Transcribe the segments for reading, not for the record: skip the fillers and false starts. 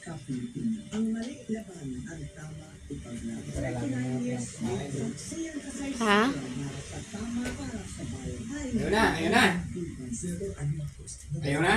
kapilipino. Ang mali laban, ang tama ipaglaban. Ha? Ayaw na, ayaw na. Ayaw na.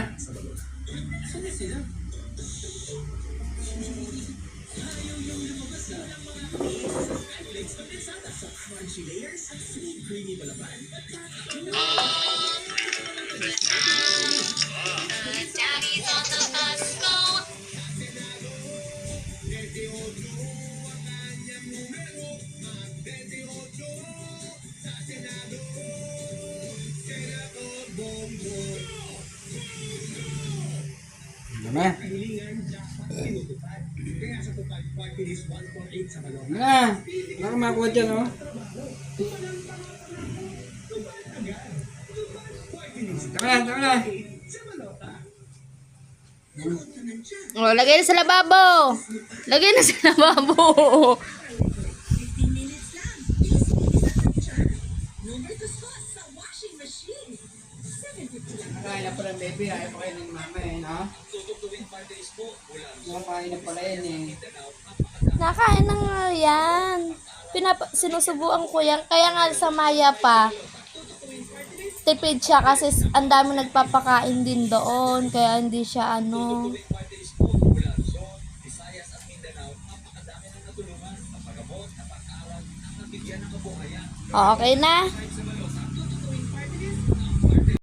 Ano na? Wala kang makuha dyan, oh. Taka na. Oh, lagay na sa lababo. Lagay na sa lababo. Nakain na pala, baby. Ayaw pa kayo ng mama, eh, no? Nakain na pala yan, eh. Nakain na nga yan. Sinusubuan ko yan. Kaya nga sa Maya pa, tipid siya kasi ang dami nagpapakain din doon. Kaya hindi siya ano. Okay na?